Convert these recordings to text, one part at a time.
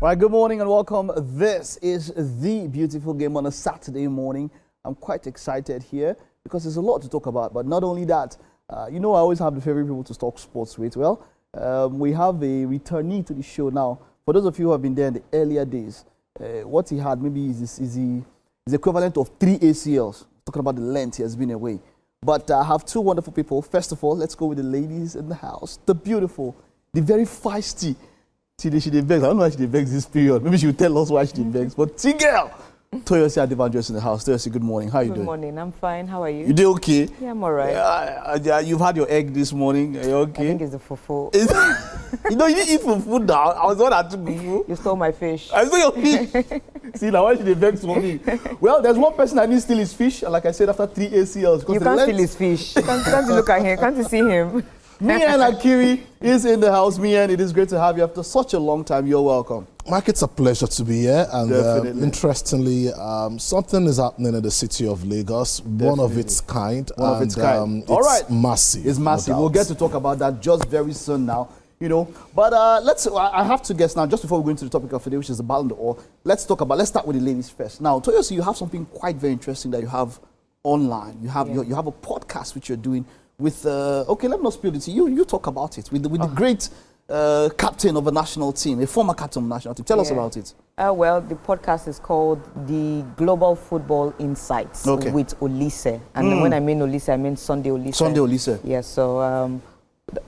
All right, good morning and welcome. This is the beautiful game on a Saturday morning. I'm quite excited here because there's a lot to talk about. But not only that, I always have the favorite people to talk sports with. Well, we have a returnee to the show now. For those of you who have been there in the earlier days, what he had maybe is the equivalent of 3 ACLs. Talking about the length he has been away. But I have two wonderful people. First of all, let's go with the ladies in the house. The beautiful, the very feisty. She did vex. I don't know why she did vex this period. Maybe she will tell us why she did vex. But T-girl, Toyosi Adebanjo in the house. Toyosi, good morning. How are you doing? Good morning. I'm fine. How are you? You doing okay? Yeah, I'm all right. You've had your egg this morning. Are you okay? I think it's the fufu. You didn't eat fufu now. I was the one that took fufu. You stole my fish. I stole your fish. See, now why she did vex for me? Well, there's one person that needs to steal his fish. And like I said, after 3 ACLs. You can't steal his fish. Can't you look at him? Can't you see him? Mian Akiri is in the house. Mian, it is great to have you after such a long time. You're welcome. Mike, it's a pleasure to be here. And interestingly, something is happening in the city of Lagos. Definitely. One of its kind. One of its kind. All right. Massive. It's massive. We'll get to talk about that just very soon now. But I have to guess now, just before we go into the topic of today, which is the Ballon d'Or, let's start with the ladies first. Now, Toyosi, you have something quite very interesting that you have online. You have you have a podcast which you're doing with, okay, let me not spill it to you. You talk about it with the great captain of a national team, a former captain of a national team. Tell us about it. Well, the podcast is called The Global Football Insights with Olise. And when I mean Olise, I mean Sunday Olise. Sunday Olise. Yes, so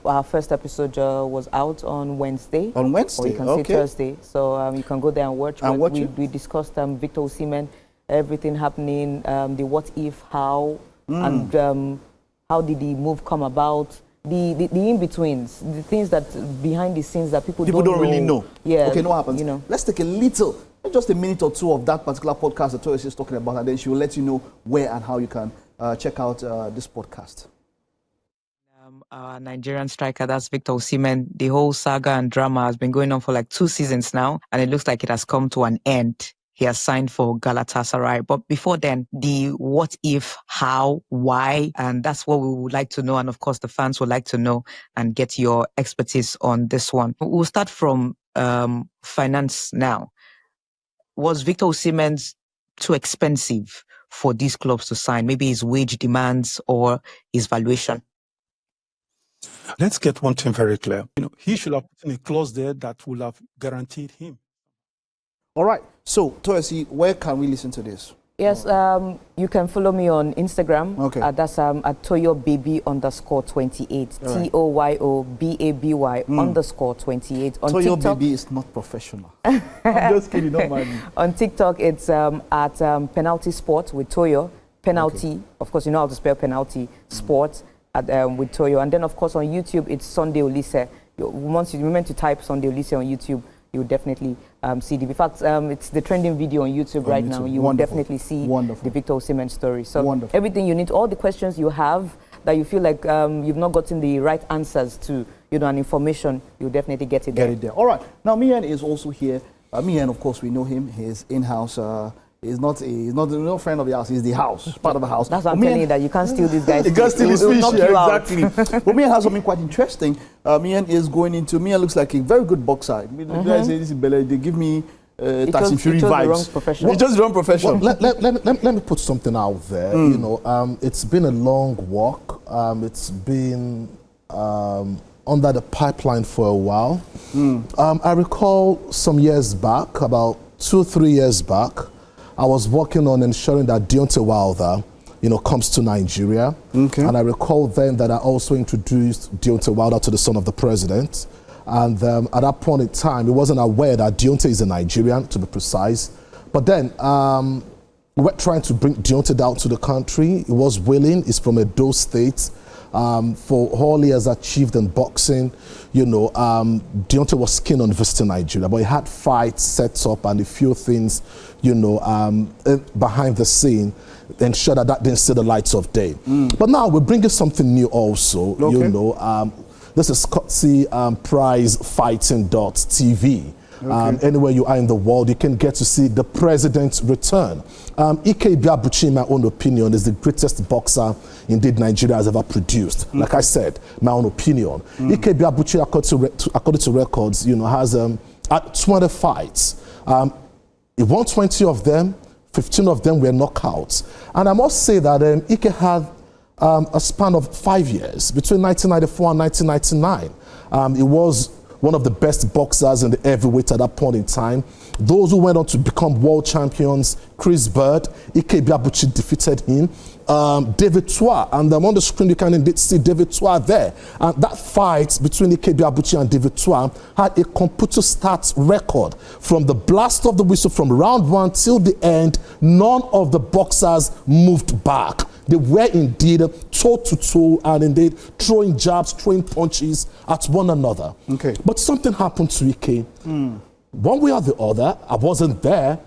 our first episode was out on Wednesday. On Wednesday, or you can say Thursday. So you can go there and watch. We discussed Victor Osimhen, everything happening, the what if, how, and how did the move come about, the in-betweens, the things that behind the scenes that people don't really know. Yeah. Okay, what happens? Let's take just a minute or two of that particular podcast that Toyosi is talking about, and then she will let you know where and how you can check out this podcast. Our Nigerian striker, that's Victor Osimhen, the whole saga and drama has been going on for like 2 seasons now, and it looks like it has come to an end. He has signed for Galatasaray. But before then, the what if, how, why, and that's what we would like to know. And of course, the fans would like to know and get your expertise on this one. We'll start from finance now. Was Victor Osimhen too expensive for these clubs to sign? Maybe his wage demands or his valuation? Let's get one thing very clear. He should have put in a clause there that will have guaranteed him. All right. So, Toyosi, where can we listen to this? Yes, you can follow me on Instagram. Okay. That's at ToyoBaby_28. Right. TOYOBABY _28. On Toyo TikTok, Baby is not professional. I'm just kidding, don't mind me. On TikTok, it's at Penalty Sport with Toyo. Penalty, of course, you know how to spell penalty, sport with Toyo. And then, of course, on YouTube, it's Sunday Olise. Once you remember to type Sunday Olise on YouTube, you will definitely see the. In fact, it's the trending video on YouTube right now. You will definitely see the Victor Osimhen story. So everything you need, all the questions you have that you feel like you've not gotten the right answers to, and information, you'll definitely get it there. All right. Now, Mian is also here. Mian, of course, we know him. He's in-house. He's not a friend of the house. He's the house, part of the house. That's what I'm telling you, that you can't steal this guy's fish. You can't steal his fish, exactly. But Mian has something quite interesting. Mian looks like a very good boxer. The guys say this is Ballon. They give me Tyson Fury vibes. He chose the wrong profession. Well, let me put something out there. It's been a long walk. It's been under the pipeline for a while. I recall some years back, about 2-3 years back, I was working on ensuring that Deontay Wilder, comes to Nigeria. Okay. And I recall then that I also introduced Deontay Wilder to the son of the president. And at that point in time, he wasn't aware that Deontay is a Nigerian, to be precise. But then we were trying to bring Deontay down to the country. He was willing. He's from Edo State. For all he has achieved in boxing, Deontay was keen on visiting Nigeria, but he had fights set up and a few things, behind the scene, ensure that didn't see the lights of day. But now we're bringing something new also, this is courtesy prizefighting.tv. Anywhere you are in the world, you can get to see the president's return. Ike Biabuchi, in my own opinion, is the greatest boxer indeed Nigeria has ever produced. Like I said, my own opinion. Ike Biabuchi, according to records, has at 20 fights. He won 20 of them, 15 of them were knockouts. And I must say that Ike had a span of 5 years, between 1994 and 1999. He was one of the best boxers in the heavyweight at that point in time. Those who went on to become world champions, Chris Bird, Ike Biabuchi defeated him. David Tua, and on the screen you can indeed see David Tua there. And that fight between Ike Biabuchi and David Tua had a computer stats record. From the blast of the whistle from round 1 till the end, none of the boxers moved back. They were indeed toe-to-toe and indeed throwing jabs, throwing punches at one another. Okay. But something happened to Ike. One way or the other, I wasn't there.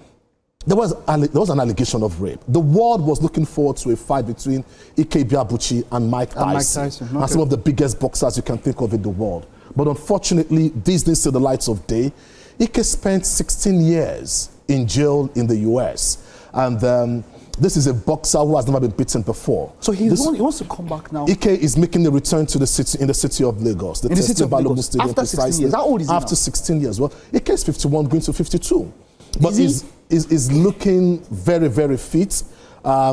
There was an allegation of rape. The world was looking forward to a fight between Ike Biabuchi and Mike Tyson. Okay. And some of the biggest boxers you can think of in the world. But unfortunately, these didn't see the lights of day. Ike spent 16 years in jail in the US. And this is a boxer who has never been beaten before. So he wants to come back now. Ike is making a return to the city, in the city of Lagos. In the city of Ballon Lagos. Stadium, After 16 years. How old is he After now? 16 years. Well, Ike is 51, going to 52. But Is he's looking very, very fit.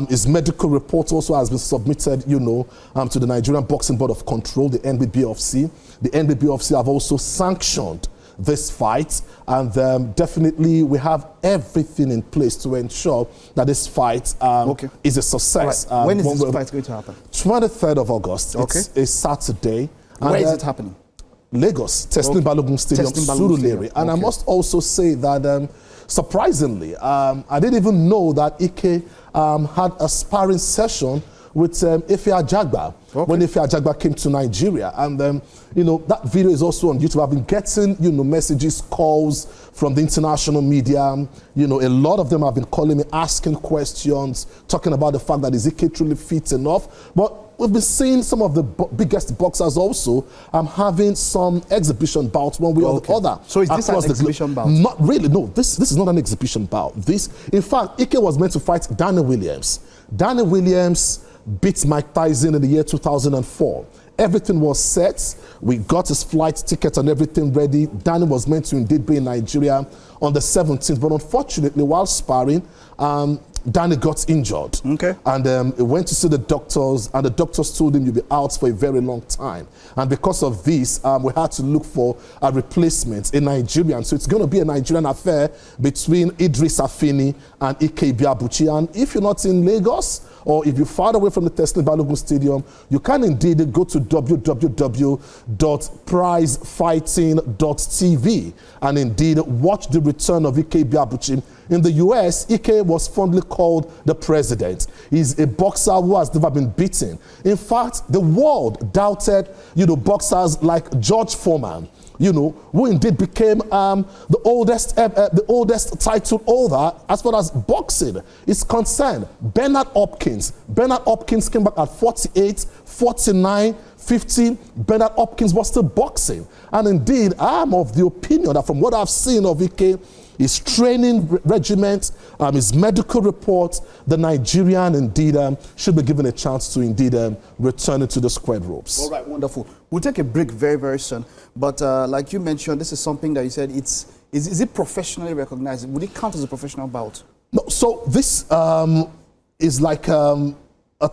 His medical report also has been submitted, to the Nigerian Boxing Board of Control, the NBBFC. The NBBFC have also sanctioned this fight, and definitely we have everything in place to ensure that this fight is a success. Right. When is this fight going to happen? 23rd of August. Okay. It's a Saturday. Where is it happening? Lagos, Testing Balogun Stadium, Testing Balogun Surulere. Stadium. And I Okay. must also say that, surprisingly, I didn't even know that Ike had a sparring session with Efe Ajagba when Efe Ajagba came to Nigeria. And, that video is also on YouTube. I've been getting, messages, calls from the international media. A lot of them have been calling me, asking questions, talking about the fact that is Ike truly fit enough. But we've been seeing some of the biggest boxers also having some exhibition bouts one way or the other. So is this an exhibition bout? Not really, no. This is not an exhibition bout. In fact, Ike was meant to fight Danny Williams. Danny Williams beat Mike Tyson in the year 2004. Everything was set. We got his flight ticket and everything ready. Danny was meant to indeed be in Nigeria on the 17th, but unfortunately, while sparring, Danny got injured. Okay. And he went to see the doctors, and the doctors told him you'll be out for a very long time. And because of this, we had to look for a replacement, a Nigerian. So it's going to be a Nigerian affair between Idris Afeni and Ike Biabuchi. And if you're not in Lagos, or if you're far away from the Testing Balogun Stadium, you can indeed go to www.prizefighting.tv and indeed watch the return of Ike Biabuchi. In the US, Ike was fondly called the president. He's a boxer who has never been beaten. In fact, the world doubted, boxers like George Foreman, who indeed became the oldest title holder as far as boxing is concerned. Bernard Hopkins came back at 48, 49, 50. Bernard Hopkins was still boxing. And indeed, I'm of the opinion that from what I've seen of Ike, his training regiment, his medical report, the Nigerian indeed should be given a chance to indeed return into the squared ropes. All right, wonderful. We'll take a break very, very soon. But like you mentioned, this is something that you said, is it professionally recognized? Would it count as a professional bout? No, so this is like a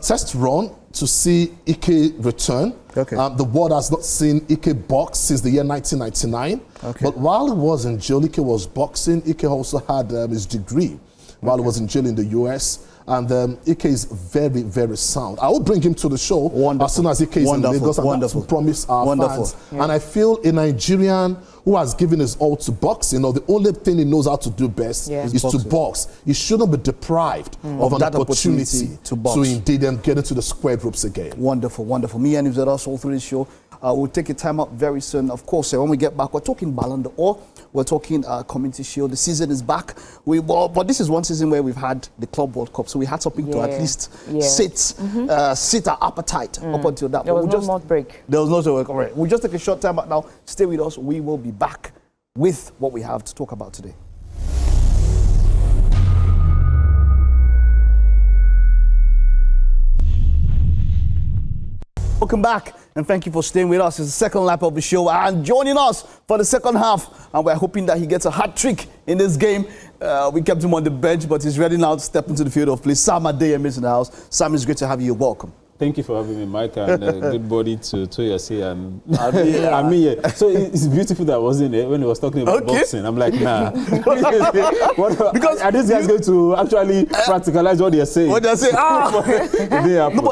test run to see Ike return. Okay. The world has not seen Ike box since the year 1999. Okay. But while he was in jail, Ike was boxing. Ike also had his degree while he was in jail in the US. And Ike is very, very sound. I will bring him to the show as soon as Ike is in Lagos. And that's what promise our fans. Yeah. And I feel a Nigerian who has given his all to boxing, the only thing he knows how to do best is to box. He shouldn't be deprived of an opportunity to box. To indeed get into the squared ropes again. Wonderful, wonderful. Me and Yves all through the show. We'll take a time out very soon. Of course, when we get back, we're talking Ballon d'Or. We're talking Community Shield. The season is back. But this is one season where we've had the Club World Cup, so we had something to at least sit our appetite up until that. There was no more break. There was no more break. We'll just take a short time out now. Stay with us. We will be back with what we have to talk about today. Welcome back. And thank you for staying with us. It's the second lap of the show and joining us for the second half. And we're hoping that he gets a hat trick in this game. We kept him on the bench, but he's ready now to step into the field of play. Sam Adeyemi is in the house. Sam, it's great to have you. Welcome. Thank you for having me, Mike, and good morning to Toyosi and Ami. So it's beautiful that I wasn't there when he was talking about boxing. I'm like, nah. Because are these guys going to actually practicalize what they're saying? What they're saying?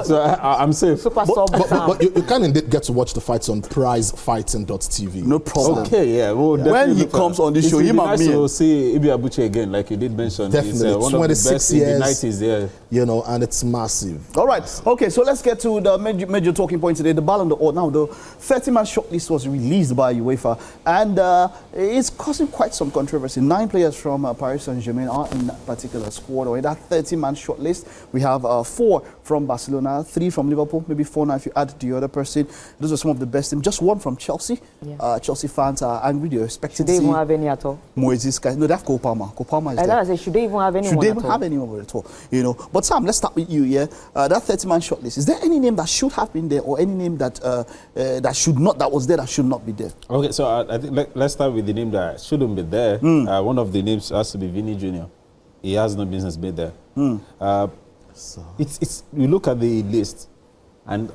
So I'm safe. But you can indeed get to watch the fights on prizefighting.tv. No problem. Okay, yeah. Well, when he comes on the show, him and me. to see Ibi Abuchi again, like you did mention. Definitely. It's one of the best years, in the 90s, yeah. You know, and it's massive. All right. Okay, so let's get to the major talking point today. The Ballon d'Or. Now, the 30-man shortlist was released by UEFA, and it's causing quite some controversy. 9 players from Paris Saint-Germain are in that particular squad, or in that 30-man shortlist. We have 4 from Barcelona, 3 from Liverpool, maybe 4 now if you add the other person. Those are some of the best teams. Just 1 from Chelsea. Yeah. Chelsea fans are angry. They're expecting to see... Should they even have any at all? Moises Caicedo. No, they have Cole Palmer. Cole Palmer is there. I say, should they even have anyone? Should they even have anyone at all? You know. But Sam, let's start with you. Yeah, that 30-man shortlist. Is there any name that should have been there, or any name that that was there that should not be there? Okay, so I think let's start with the name that shouldn't be there. One of the names has to be Vini Jr. He has no business being there. It's you look at the list, and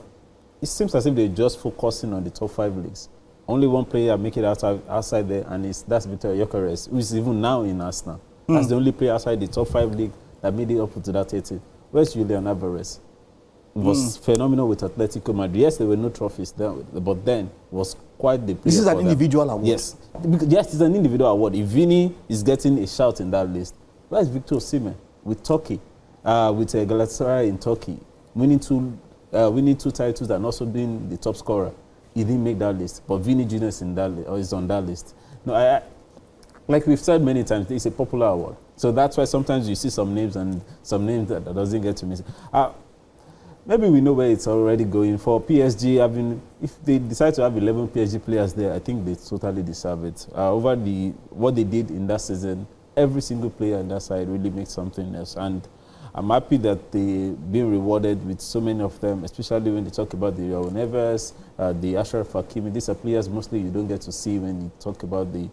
it seems as if they're just focusing on the top 5 leagues. Only one player make it outside there, and that's Victor Gyökeres, who is even now in Arsenal. That's the only player outside the top 5 league that made it up to that 30. Where's Julian Alvarez? Was phenomenal with Atletico Madrid. Yes, there were no trophies there, but then was quite the player. This is an individual award. Yes, it's an individual award. If Vini is getting a shout in that list, where is Victor Osimhen with Turkey, with Galatasaray in Turkey, winning 2 titles and also being the top scorer? He didn't make that list, but Vini Jr. is in that or is on that list. No, like we've said many times, it's a popular award. So that's why sometimes you see some names and some names that doesn't get to miss. Maybe we know where it's already going. For PSG, if they decide to have 11 PSG players there, I think they totally deserve it. Over what they did in that season, every single player on that side really makes something else. And I'm happy that they've been rewarded with so many of them, especially when they talk about the Raul Neves, the Ashraf Hakimi. These are players mostly you don't get to see when you talk about the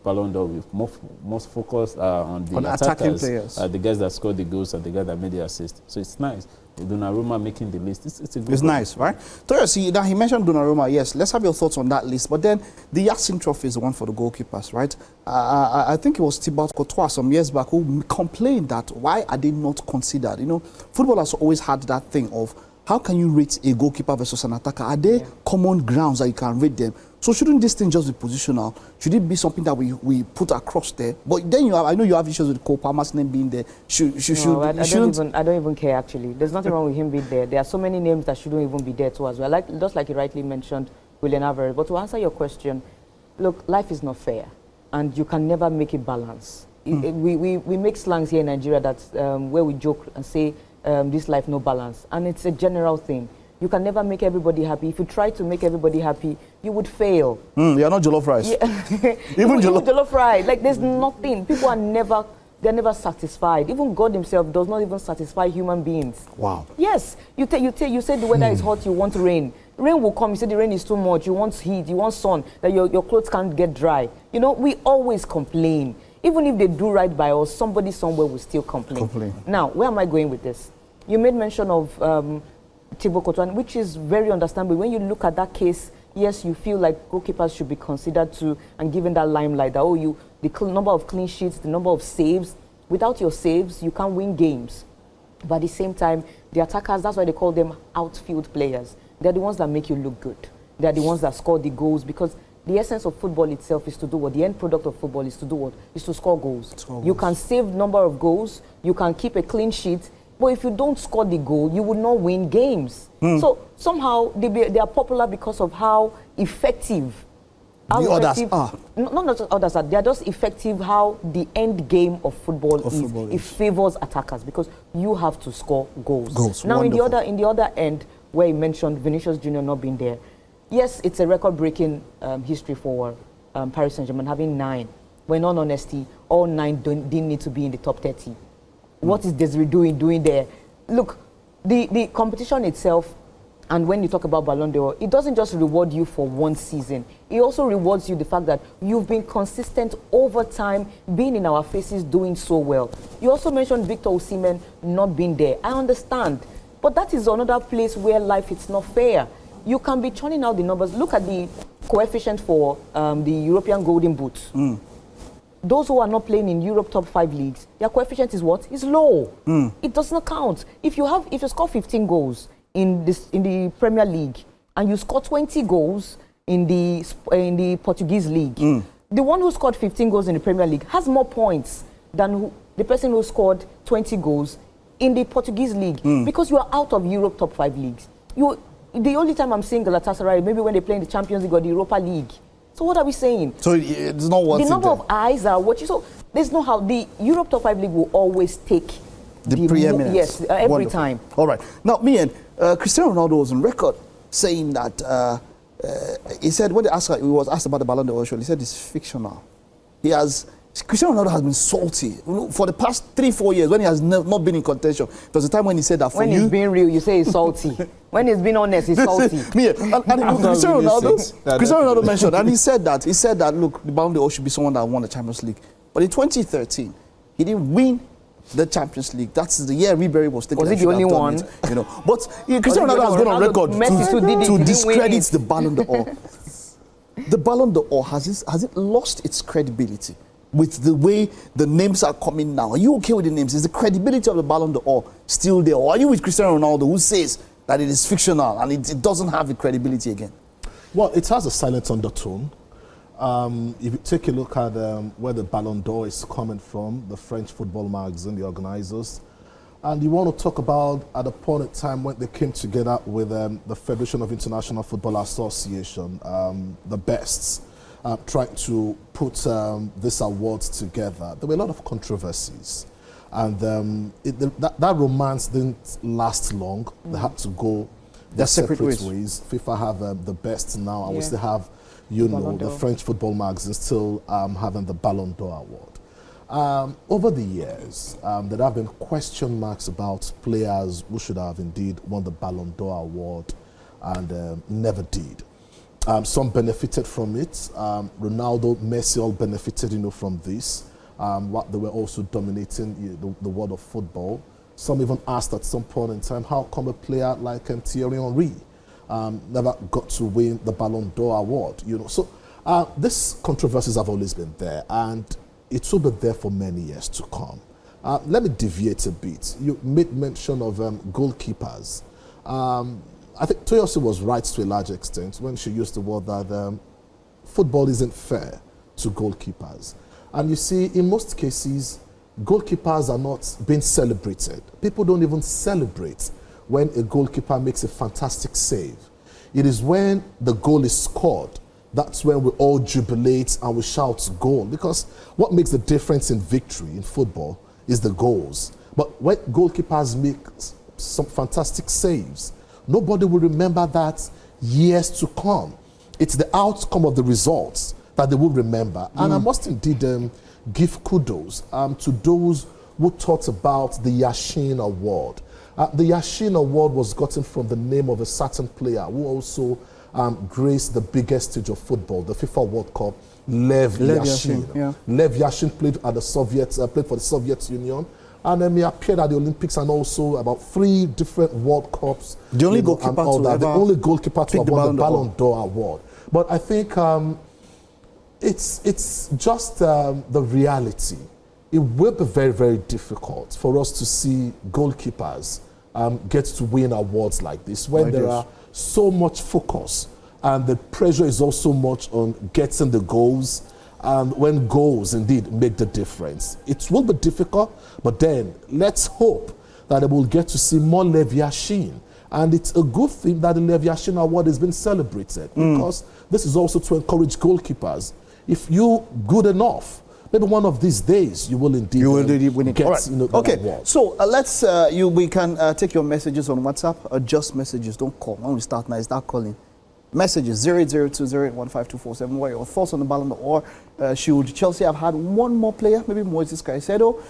Ballon d'Or. With most focus on the attacking players, the guys that scored the goals and the guys that made the assist. So it's nice. Donnarumma making the list. It's a good It's nice, right? Toyosi, now he mentioned Donnarumma. Yes, let's have your thoughts on that list. But then the Yassin Trophy is the one for the goalkeepers, right? I think it was Thibaut Courtois some years back who complained that why are they not considered? You know, football has always had that thing of how can you rate a goalkeeper versus an attacker? Are there common grounds that you can rate them? So shouldn't this thing just be positional? Should it be something that we put across there? But then I know you have issues with Cole Palmer's name being there. I don't even care actually. There's nothing wrong with him being there. There are so many names that shouldn't even be there too as well. Just like you rightly mentioned, Julian Alvarez. But to answer your question, look, life is not fair, and you can never make it balance. We make slangs here in Nigeria that where we joke and say this life no balance, and it's a general thing. You can never make everybody happy. If you try to make everybody happy, you would fail. You're not jollof rice. Yeah. even jollof rice. Like there's nothing. People are never satisfied. Even God himself does not even satisfy human beings. Wow. Yes. You say the weather is hot, you want rain. Rain will come, you say the rain is too much, you want heat, you want sun, that your clothes can't get dry. You know, we always complain. Even if they do right by us, somebody somewhere will still complain. Now, where am I going with this? You made mention of Thibaut Courtois, which is very understandable. When you look at that case, yes, you feel like goalkeepers should be considered to and given that limelight that, the number of clean sheets, the number of saves. Without your saves, you can't win games. But at the same time, the attackers, that's why they call them outfield players. They're the ones that make you look good. They're the ones that score the goals, because the essence of football itself is to do what? The end product of football is to do what? Is to score goals. You can save number of goals, you can keep a clean sheet, but if you don't score the goal, you will not win games. So somehow they are popular because of how effective others are. Not just others are. They are just effective how the end game of football is. It favors attackers because you have to score goals. Now in the other end, where you mentioned Vinicius Jr. not being there, yes, it's a record-breaking history for Paris Saint-Germain having 9. But in all honesty, all 9 didn't need to be in the top 30. What is Desiree doing there? Look, the competition itself And when you talk about Ballon d'Or, it doesn't just reward you for one season. It also rewards you the fact that you've been consistent over time, being in our faces, doing so well. You also mentioned Victor Osimhen not being there. I understand. But that is another place where life is not fair. You can be churning out the numbers. Look at the coefficient for the European Golden Boot. Those who are not playing in Europe top 5 leagues, their coefficient is what? Is low. It does not count. If you score 15 goals in the Premier League and you score 20 goals in the Portuguese league, the one who scored 15 goals in the Premier League has more points than the person who scored 20 goals in the Portuguese league, because you are out of Europe top 5 leagues. The only time I'm seeing Galatasaray, maybe when they play in the Champions League or the Europa League. So what are we saying? So it's not worth it. The number of eyes are watching. So there's no how. The Europe top 5 league will always take the preeminence. Yes, every Wonderful. time. All right. Now, Cristiano Ronaldo was on record saying that he said when he was asked about the Ballon d'Or, he said it's fictional. Cristiano Ronaldo has been salty for the past 3-4 years when he has not been in contention. There was a time when he said that when he's being real, you say he's salty. When he's being honest, he's salty. Cristiano Ronaldo mentioned, and he said that look, the Ballon d'Or should be someone that won the Champions League. But in 2013, he didn't win the Champions League. That's the year Ribery was thinking. Was he the only one? But Cristiano Ronaldo has gone on record to discredit the Ballon d'Or. The Ballon d'Or, has it lost its credibility with the way the names are coming now? Are you okay with the names? Is the credibility of the Ballon d'Or still there? Or are you with Cristiano Ronaldo, who says that it is fictional and it doesn't have the credibility again? Well, it has a silent undertone. If you take a look at where the Ballon d'Or is coming from, the French football magazine, the organizers, and you want to talk about at a point in time when they came together with the Federation of International Football Association, the bests, tried to put these awards together. There were a lot of controversies, and that romance didn't last long. They had to go their separate ways. FIFA have the best now, and we still have, the French football magazine still having the Ballon d'Or award. Over the years, there have been question marks about players who should have indeed won the Ballon d'Or award and never did. Some benefited from it. Ronaldo, Messi all benefited, from this. What they were also dominating the world of football. Some even asked at some point in time, how come a player like Thierry Henry never got to win the Ballon d'Or award? So these controversies have always been there, and it will be there for many years to come. Let me deviate a bit. You made mention of goalkeepers. I think Toyosi was right to a large extent when she used the word that football isn't fair to goalkeepers. And you see, in most cases, goalkeepers are not being celebrated. People don't even celebrate when a goalkeeper makes a fantastic save. It is when the goal is scored, that's when we all jubilate and we shout goal. Because what makes the difference in victory in football is the goals. But when goalkeepers make some fantastic saves, nobody will remember that years to come. It's the outcome of the results that they will remember. And I must indeed give kudos to those who thought about the Yashin Award. The Yashin Award was gotten from the name of a certain player who also graced the biggest stage of football, the FIFA World Cup, Lev Yashin. Yeah. Lev Yashin played at the played for the Soviet Union. And he appeared at the Olympics and also about 3 different World Cups. The only goalkeeper to the only goalkeeper to have won the Ballon d'Or award. But I think it's just the reality. It will be very, very difficult for us to see goalkeepers get to win awards like this when there are so much focus and the pressure is also much on getting the goals. When goals indeed make the difference. It will be difficult, but then let's hope that we'll get to see more Lev Yashin. And it's a good thing that the Lev Yashin Award has been celebrated because this is also to encourage goalkeepers. If you're good enough, maybe one of these days you will indeed win it. Get Okay, award. so we can take your messages on WhatsApp, or just messages, don't call. When we start now, start calling. Messages 08020815247. What are your thoughts on the Ballon d'Or? Should Chelsea have had one more player? Maybe Moises Caicedo?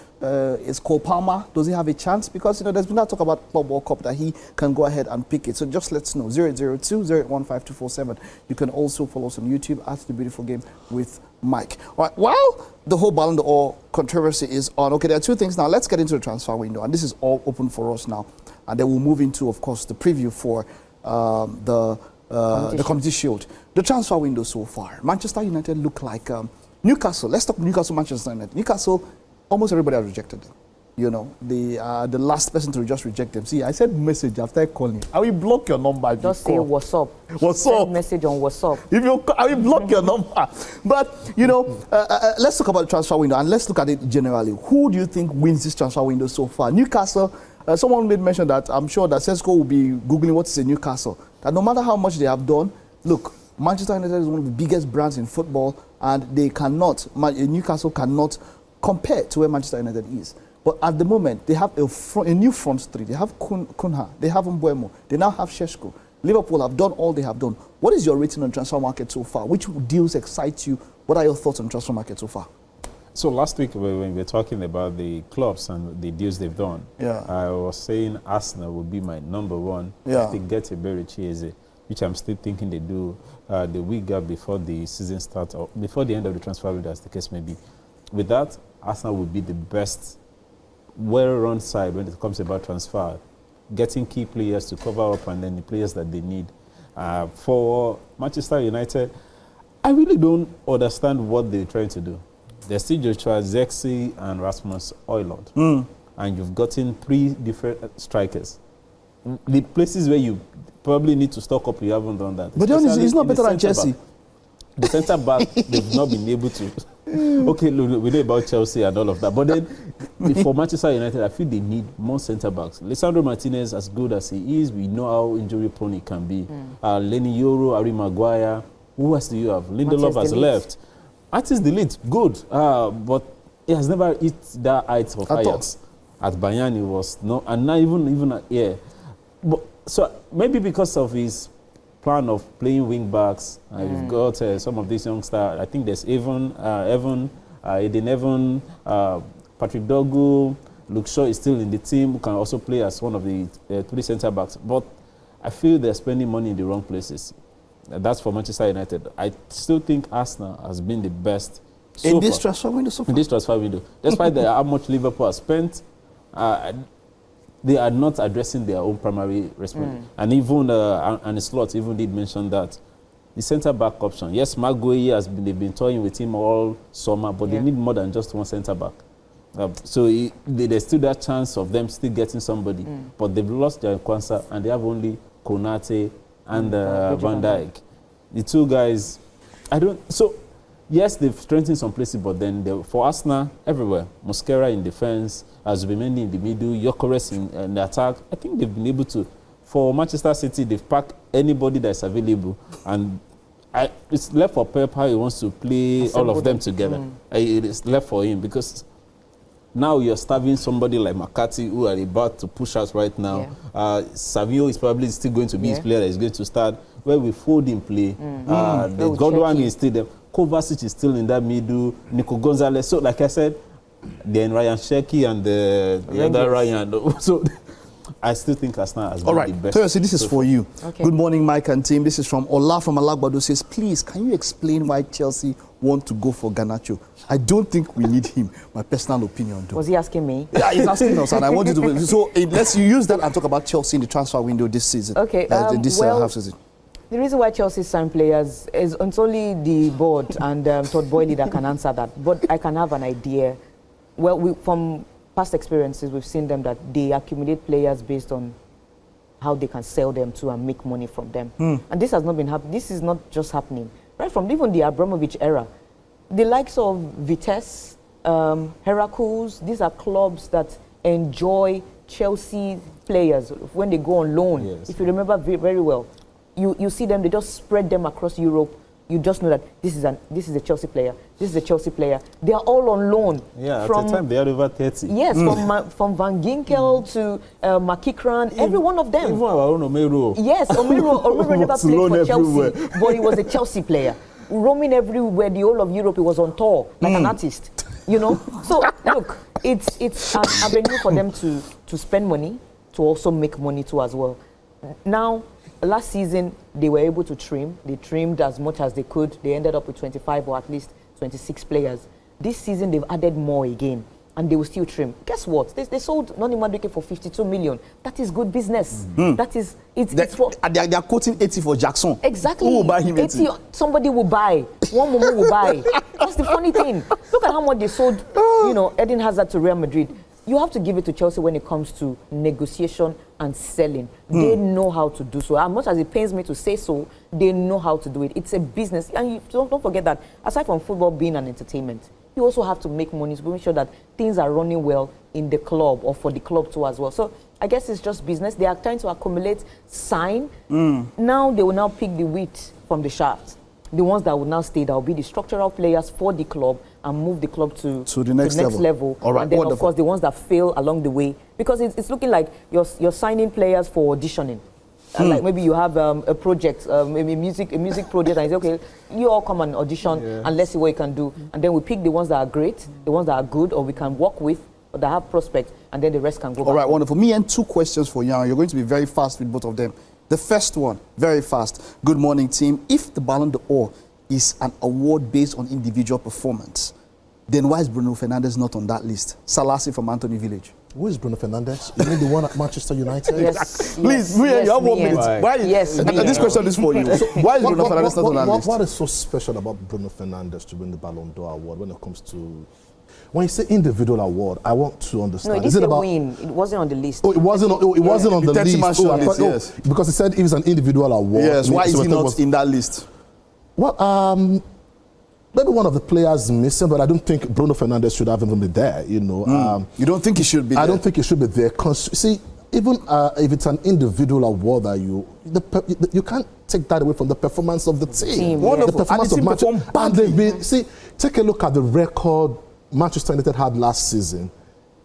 Is Cole Palmer? Does he have a chance? Because there's been that talk about Club World Cup that he can go ahead and pick it. So just let us know 08020815247. You can also follow us on YouTube at The Beautiful Game with Mike. All right. While the whole Ballon d'Or controversy is on, okay, there are two things now. Let's get into the transfer window, and this is all open for us now. And then we'll move into, of course, the preview for the Community Shield. The transfer window so far. Manchester United look like Newcastle. Let's talk Newcastle, Manchester United. Newcastle, almost everybody has rejected them. The last person to just reject them. See, I said message after calling. I will block your number. Just say what's up. What's Send up? Message on WhatsApp. I will block your number. But let's talk about the transfer window and let's look at it generally. Who do you think wins this transfer window so far? Newcastle. Someone made mention that I'm sure that Sesko will be googling what is a Newcastle. That no matter how much they have done, look, Manchester United is one of the biggest brands in football, and Newcastle cannot compare to where Manchester United is. But at the moment, they have a new front three. They have Cunha, they have Mbuemo, they now have Šeško. Liverpool have done all they have done. What is your rating on transfer market so far? Which deals excite you? What are your thoughts on transfer market so far? So last week when we were talking about the clubs and the deals they've done, I was saying Arsenal would be my number one if they get a Berry Chiese, which I'm still thinking they do the week gap before the season starts, or before the end of the transfer window, as the case may be. With that, Arsenal would be the best, well-run side when it comes about transfer, getting key players to cover up and then the players that they need. For Manchester United, I really don't understand what they're trying to do. There's still Joshua Zexi and Rasmus Højlund. And you've gotten 3 different strikers. The places where you probably need to stock up, you haven't done that. But it's not better than Chelsea. The centre back, they've not been able to. Okay, look, we know about Chelsea and all of that. But then, for Manchester United, I feel they need more centre backs. Lisandro Martinez, as good as he is, we know how injury prone he can be. Lenny Yoro, Harry Maguire. Who else do you have? Lindelof has left. Artist Delete, good, but he has never hit that height of Ajax. At Bayern, he was no, and not even But so maybe because of his plan of playing wing backs, you've got some of these youngsters. I think there's Eden Evan, Patrick Dogu, Luke Shaw is still in the team, who can also play as one of the 3 centre backs. But I feel they're spending money in the wrong places. That's for Manchester United. I still think Arsenal has been the best in this transfer window so far. In this transfer window. Despite how much Liverpool has spent, they are not addressing their own primary response. And even and Slot even did mention that the centre-back option. Yes, Maguire they've been toying with him all summer, but they need more than just one centre-back. So there's still that chance of them still getting somebody. But they've lost their Kwanzaa and they have only Konate and Van Dijk. The 2 guys, so yes, they've strengthened some places, but then for Arsenal, everywhere. Mosquera in defense, Zubimendi in the middle, Gyökeres in the attack. I think they've been able to. For Manchester City, they've packed anybody that's available. And it's left for Pep how he wants to play all of them together. It is left for him because now you're starving somebody like McCarthy who are about to push us right now. Savio is probably still going to be his player that is going to start. Where we fold in play. The Godwin is still there. Kovacic is still in that middle. Nico Gonzalez. So, like I said, then Ryan Sheki and the other Ryan. So, I still think Arsenal has been the best. Toyosi, this is for you. Okay. Good morning, Mike and team. This is from Ola from Alagbado. Says, please, can you explain why Chelsea want to go for Garnacho? I don't think we need him. My personal opinion, though. Was he asking me? Yeah, he's asking us, and I want you to. So let's use that and talk about Chelsea in the transfer window this season. Okay. Half season. The reason why Chelsea sign players is it's only the board and Todd Boehly that can answer that. But I can have an idea. Well, from past experiences, we've seen them that they accumulate players based on how they can sell them to and make money from them. And this has not been happening. This is not just happening. Right from even the Abramovich era, the likes of Vitesse, Heracles, these are clubs that enjoy Chelsea players when they go on loan. Yes. If you remember very well, you see them, they just spread them across Europe. you just know that this is a Chelsea player. This is a Chelsea player. They are all on loan. Yeah, from, at the time they are over 30. Yes, from Van Ginkel to Makikran, every one of them. Even our own Omero. Yes, Omero never played for everywhere. Chelsea, but he was a Chelsea player. Roaming everywhere, the whole of Europe, he was on tour, like an artist, you know? So, look, it's an avenue for them to spend money, to also make money too as well. Now, last season, they were able to trim. They trimmed as much as they could. They ended up with 25 or at least 26 players. This season, they've added more again, and they will still trim. Guess what? They sold Noni Madueke for 52 million. That is good business. That is, it's what... They are quoting 80 for Jackson. Exactly. Who will buy him 80? Somebody will buy. One moment will buy. That's the funny thing. Look at how much they sold, you know, Eden Hazard to Real Madrid. You have to give it to Chelsea when it comes to negotiation and selling. They know how to do so. As much as it pains me to say so, they know how to do it. It's a business. And you don't forget that aside from football being an entertainment, you also have to make money to make sure that things are running well in the club or for the club too as well. So I guess it's just business. They are trying to accumulate, sign. Now they will now pick the wheat from the shaft. The ones that will now stay, that will be the structural players for the club and move the club to the next level. All right, and then, wonderful. of course, the ones that fail along the way. Because it's looking like you're signing players for auditioning. Like maybe you have a project, maybe a music project, and you say, okay, you all come and audition, and let's see what you can do. And then we pick the ones that are great, the ones that are good, or we can work with, or that have prospects, and then the rest can go back. All right, wonderful. Me and two questions for you. You're going to be very fast with both of them. The first one, very fast. Good morning, team. If the Ballon d'Or is an award based on individual performance, then why is Bruno Fernandes not on that list? Salasi from Anthony Village. Who is Bruno Fernandes? You mean the one at Manchester United? Yes. Please, you have 1 minute. Why? Yes, this question is for you. So why is Bruno Fernandes not on that list? What is so special about Bruno Fernandes to win the Ballon d'Or award when it comes to... When you say individual award, I want to understand. No, it didn't win. It wasn't on the list. Oh, it wasn't on the list. Yes. Because it said it was an individual award. Yes, why is he not in that list? Well, maybe one of the players missing, but I don't think Bruno Fernandes should have even been there, you know. You don't think he should be there? I don't think he should be there. See, even if it's an individual award that you can't take that away from the performance of the team. Wonderful. The performance and the team of Manchester. Take a look at the record Manchester United had last season.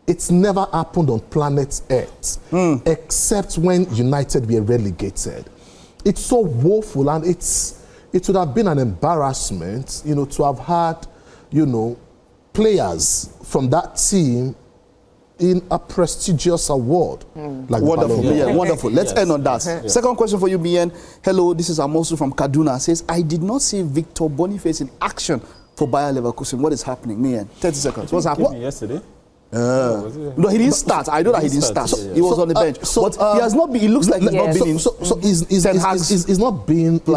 It's never happened on planet Earth, except when United were relegated. It's so woeful, and it would have been an embarrassment, you know, to have had, you know, players from that team in a prestigious award. Like wonderful, Bien, wonderful. Let's end on that. Second question for you, Bien. Hello, this is Amosu from Kaduna. Says, I did not see Victor Boniface in action for Bayer Leverkusen. What is happening? Bien, 30 seconds. What's happening? Yesterday. No, he didn't start. I know that he didn't start. He was on the bench. But he has not been, it looks like he's not been in. So he's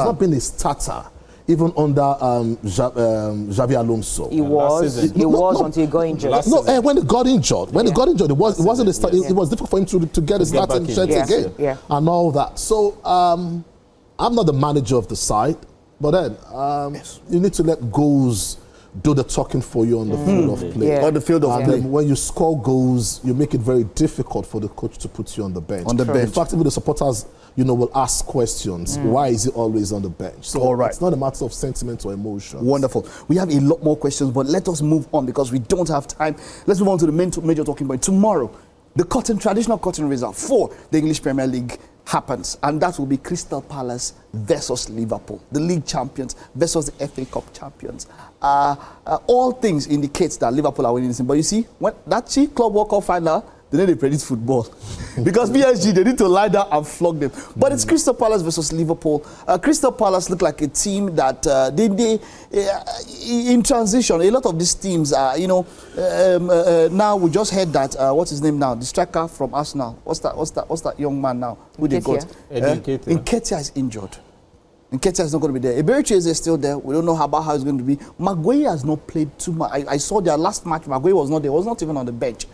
not been a starter even under Xavi Alonso. He was until he got injured. When he got injured, it wasn't a start. It was difficult for him to get a starting chance again and all that. So I'm not the manager of the side, but then you need to let goals do the talking for you on the field of play. On the field of play. Then when you score goals, you make it very difficult for the coach to put you on the bench. In fact, even the supporters, you know, will ask questions. Why is he always on the bench? So it's not a matter of sentiment or emotion. Wonderful. We have a lot more questions, but let us move on because we don't have time. Let's move on to the major talking point. Tomorrow, the traditional curtain raiser for the English Premier League happens, and that will be Crystal Palace versus Liverpool, the league champions versus the FA Cup champions. All things indicates that Liverpool are winning this thing. But you see, when that Club World Cup final, they need to predict football. Because PSG, they need to lie down and flog them. But it's Crystal Palace versus Liverpool. Crystal Palace look like a team that in transition. A lot of these teams are, now we just heard that, what's his name now? The striker from Arsenal. What's that young man now? Who they got? Nketiah is injured. Nketiah is not going to be there. Eberiche is still there. We don't know how it's going to be. Maguire has not played too much. I saw their last match. Maguire was not there. He was not even on the bench.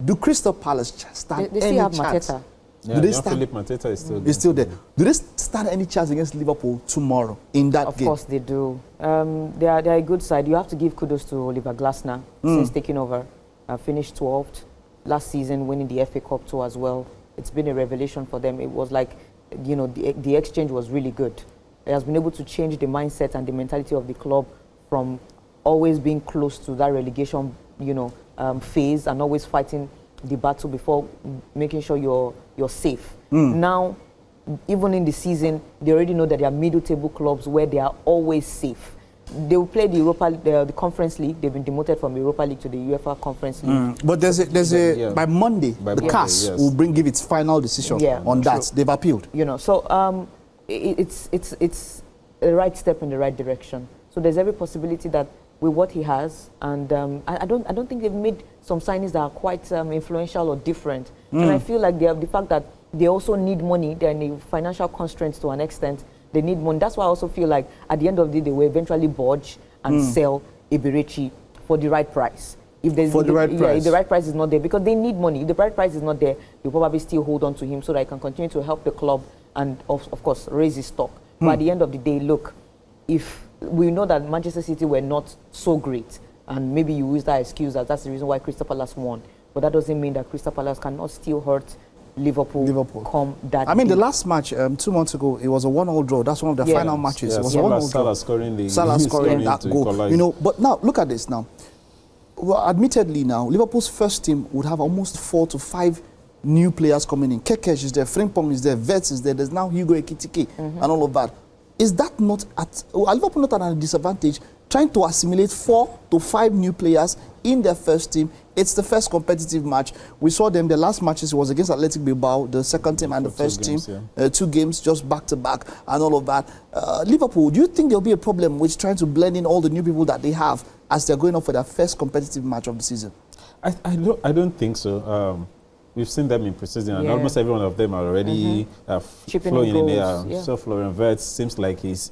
Do Crystal Palace stand they any still have chance? Mateta. Yeah, Philippe Mateta is still there. He's still there. Do they stand any chance against Liverpool tomorrow in that game? Of course they do. They are a good side. You have to give kudos to Oliver Glasner since taking over. Finished 12th last season, winning the FA Cup too as well. It's been a revelation for them. It was like, the exchange was really good. He has been able to change the mindset and the mentality of the club from always being close to that relegation, phase, and always fighting the battle before making sure you're safe. Now, even in the season, they already know that there are middle table clubs where they are always safe. They will play the Conference League. They've been demoted from Europa League to the UEFA Conference League. But by Monday, the CAS will give its final decision on that. They've appealed. So it's a right step in the right direction. So there's every possibility that with what he has, and I don't think they've made some signings that are quite influential or different. And I feel like the fact that they also need money, they're in financial constraints to an extent. They need money. That's why I also feel like at the end of the day, they will eventually budge and sell Eberechi for the right price. If the right price is not there, because they need money. If the right price is not there, they'll probably still hold on to him so that he can continue to help the club and, of course, raise his stock. But at the end of the day, look, if we know that Manchester City were not so great, and maybe you use that excuse that that's the reason why Crystal Palace won, but that doesn't mean that Crystal Palace cannot still hurt Liverpool. Come that I mean, day. the last match 2 months ago, it was a 1-1 draw. That's one of the final matches. It was a 1-1 draw. Salah scoring that goal. But now look at this now. Well, admittedly now, Liverpool's first team would have almost 4 to 5 new players coming in. Kekesh is there, Frimpong is there, Vets is there. There's now Hugo Ekitike and all of that. Is that not are Liverpool not at a disadvantage trying to assimilate 4 to 5 new players in their first team? It's the first competitive match. We saw them, the last matches was against Athletic Bilbao, the second team and the first team. 2 games just back to back and all of that. Liverpool, do you think there'll be a problem with trying to blend in all the new people that they have as they're going up for their first competitive match of the season? I don't think so. We've seen them in pre-season, and almost every one of them are already flowing in there. So Florian Wirtz seems like he's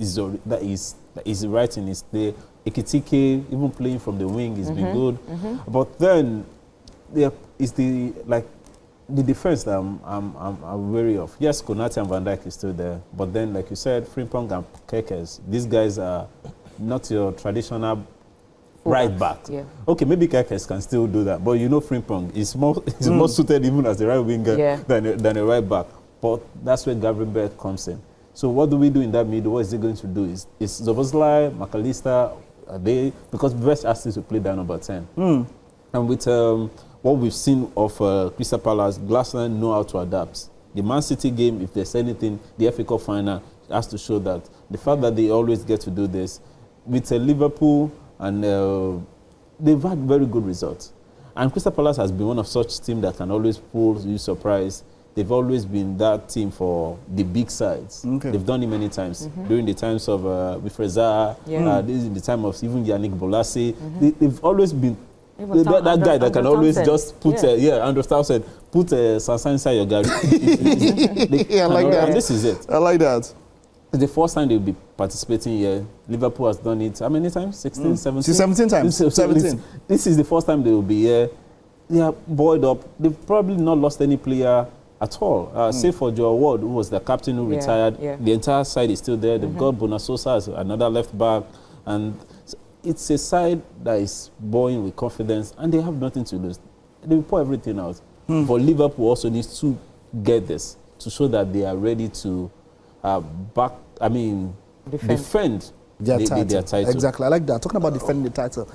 right in his day. Ekitike, even playing from the wing, has been good. But then there is the defense that I'm wary of. Yes, Konate and Van Dijk is still there, but then, like you said, Frimpong and Kekes, these guys are not your traditional right back. Okay, maybe Kekes can still do that, but Frimpong is more suited even as the right winger than a right back. But that's where Gabriel comes in. So what do we do in that middle? What is he going to do? Is Szoboszlai, McAllister, are they? Because West asked us to play that number 10. And with what we've seen of Crystal Palace, Glasner know how to adapt. The Man City game, if there's anything, the FA Cup final has to show that. The fact that they always get to do this. With Liverpool, and they've had very good results. And Crystal Palace has been one of such teams that can always pull you surprise. They've always been that team for the big sides. They've done it many times. During the times of Wilfred Zaha, this is the time of even Yannick Bolasie. They've always been that guy that can always just put, Andrew Townsend, put Sansan inside your garage. I like that. And this is it. I like that. It's the first time they'll be participating here. Liverpool has done it how many times? 16, 17? 17 times. 17. This is the first time they will be here. They are buoyed up. They've probably not lost any player at all. Save for Joe Ward, who was the captain who retired. The entire side is still there. They've got Bonasosa as another left back. And it's a side that is buoying with confidence, and they have nothing to lose. They will pour everything out. But Liverpool also needs to get this to show that they are ready to defend their title. Exactly, I like that. Talking about defending the title,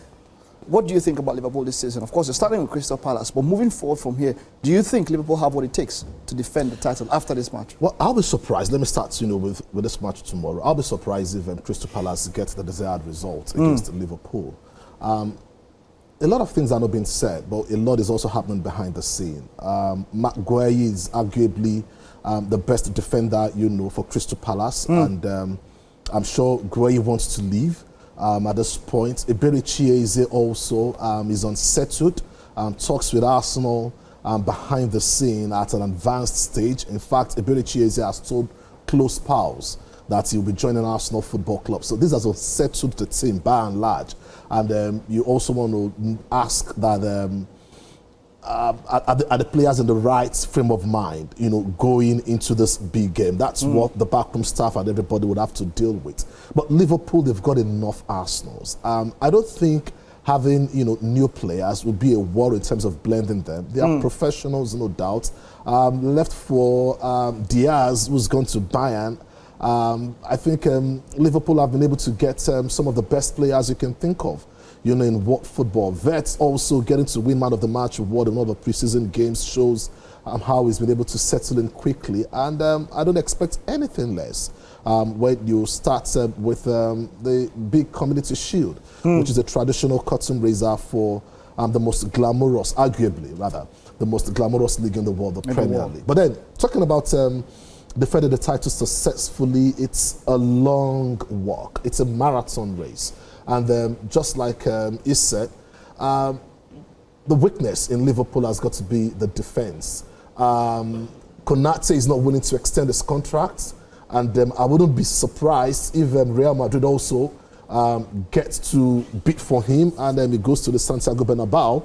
what do you think about Liverpool this season? Of course, you're starting with Crystal Palace, but moving forward from here, do you think Liverpool have what it takes to defend the title after this match? Well, I'll be surprised. Let me start, with this match tomorrow. I'll be surprised if Crystal Palace gets the desired result against Liverpool. A lot of things are not being said, but a lot is also happening behind the scene. Maguire is arguably the best defender, for Crystal Palace, and I'm sure Gueye wants to leave at this point. Eberechi also is unsettled, talks with Arsenal behind the scene at an advanced stage. In fact, Eberechi has told close pals that he'll be joining Arsenal Football Club. So this has unsettled the team by and large. And you also want to ask that are the players in the right frame of mind, going into this big game? That's what the backroom staff and everybody would have to deal with. But Liverpool, they've got enough Arsenals. I don't think having, new players would be a worry in terms of blending them. They are professionals, no doubt. Left for Diaz, who's gone to Bayern. I think Liverpool have been able to get some of the best players you can think of, you know, in world football. Vets also getting to win Man of the Match award in all the preseason games shows how he's been able to settle in quickly. And I don't expect anything less when you start with the big Community Shield, which is a traditional curtain raiser for the most glamorous, arguably rather, the most glamorous league in the world, the Premier League. But then, talking about defending the title successfully, it's a long walk. It's a marathon race. And just like he said, the weakness in Liverpool has got to be the defense. Konate is not willing to extend his contract, and I wouldn't be surprised if Real Madrid also gets to bid for him, and then he goes to the Santiago Bernabeu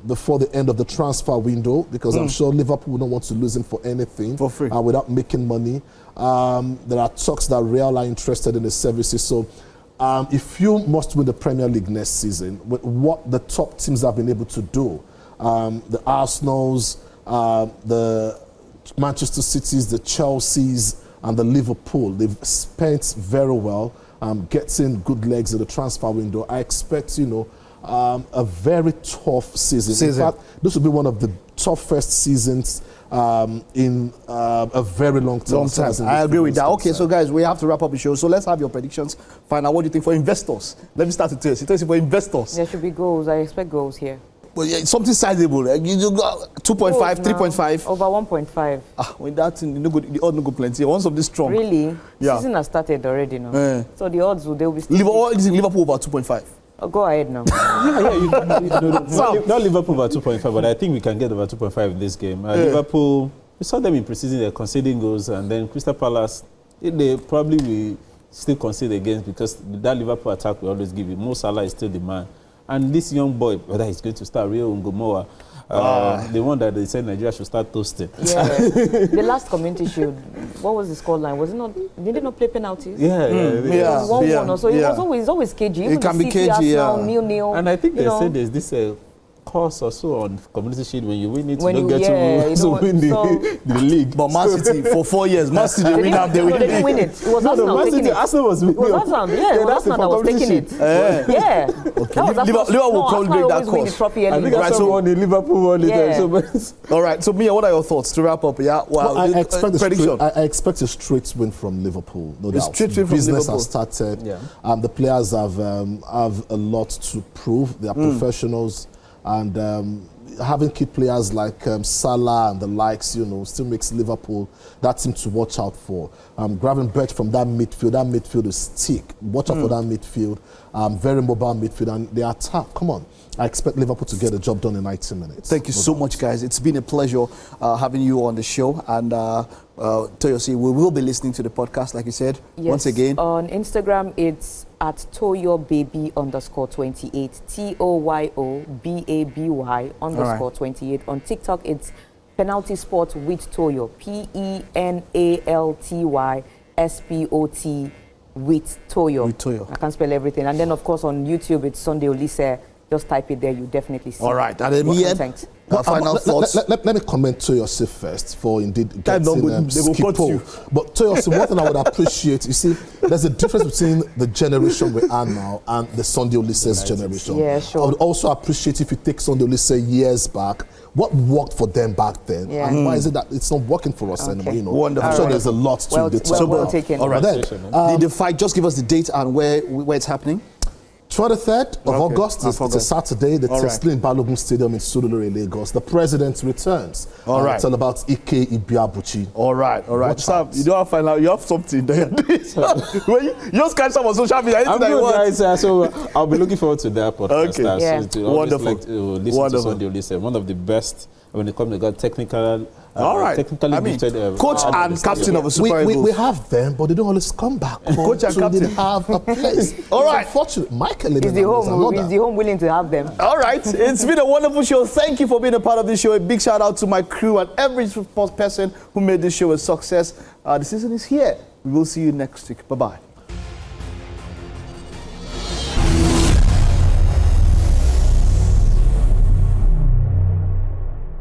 before the end of the transfer window, because I'm sure Liverpool don't want to lose him for anything, for free, without making money. There are talks that Real are interested in the services. So if you must win the Premier League next season, with what the top teams have been able to do, the Arsenals, the Manchester Cities, the Chelseas, and the Liverpool, they've spent very well getting good legs in the transfer window. I expect, you know, a very tough season. In fact, this will be one of the toughest seasons in a very long time. I agree with that. Okay, so guys, we have to wrap up the show. So let's have your predictions. Find out what you think for investors. Let me start with this. It is for investors. There should be goals. I expect goals here. Well, yeah, something sizable. You got 2.5, 3.5. Over 1.5. When that's no good, the odds no good plenty. Once of this strong. Really? Yeah. Season has started already now. So the odds they'll be still. Liverpool over 2.5. Go ahead now. Not Liverpool over 2.5, but I think we can get over 2.5 in this game. Liverpool, we saw them in preseason, they're conceding goals, and then Crystal Palace, they probably will still concede against, because that Liverpool attack will always give you. Mo Salah is still the man. And this young boy, whether he's going to start Rio Ngomoa, the one that they said Nigeria should start toasting. Yeah. The last Community Shield, what was the scoreline? Was it not? Did they not play penalties? Yeah. It was 1-1 or so. It was always cagey. Even it can the be cagey, nil-nil. And I think they said there's this course or so on Community Shield, when you win it, when you don't get to win the league. But Man City, for 4 years, Man City they didn't win it. It was Arsenal taking it. Arsenal was winning. It was Arsenal, it was Arsenal that was taking it. Yeah. Okay. Liverpool will probably break that course. I think Arsenal won it, Liverpool won it. All right, so Mia, what are your thoughts to wrap up? Yeah, well, I expect a straight win from Liverpool. No doubt. Straight win from Business Liverpool. has started. The players have a lot to prove. They are professionals, and having key players like Salah and the likes, you know, still makes Liverpool that team to watch out for. Gravenberch from that midfield is thick. Watch out for that midfield. Very mobile midfield, and the attack. Come on, I expect Liverpool to get the job done in 90 minutes. Thank you so much, guys. It's been a pleasure having you on the show. And Toyosi, we will be listening to the podcast, like you said. Yes. Once again. On Instagram, it's at toyobaby_28. TOYOBABY_28. On TikTok, it's Penalty Sport with Toyo. PENALTYSPOT with Toyo. With Toyo. I can't spell everything. And then, of course, on YouTube, it's Sunday Olise. Just type it there, you definitely see. All right. And then thanks. Final thoughts. Let me comment Toyosi first for indeed getting skip pole. But Toyosi, one thing I would appreciate, you see, there's a difference between the generation we are now and the Sunday Olise's generation. Yeah, sure. I would also appreciate if you take Sunday Olise years back, what worked for them back then, and why is it that it's not working for us anymore? You know, wonderful. I'm sure there's a lot to well taken. All right. Then, the fight, just give us the date and where it's happening. 23rd of August, it's a Saturday, the Tesla in Ballon Stadium in Surulere, Lagos. The president returns. All right. It's all about Ike Ibiabuchi. All right. Sam, you don't have to find out. You have something there. You just catch some on social media. I'm good, guys. So I'll be looking forward to that podcast. Okay. Wonderful. Like to listen to Sunday Olise. One of the best when it comes to technical. Technically gifted, coach and captain of a Super Eagles. We have them, but they don't always come back. Coach and captain. They have a place. All right. Unfortunately, Michael is the home willing to have them. All right. It's been a wonderful show. Thank you for being a part of this show. A big shout out to my crew and every person who made this show a success. The season is here. We will see you next week. Bye-bye.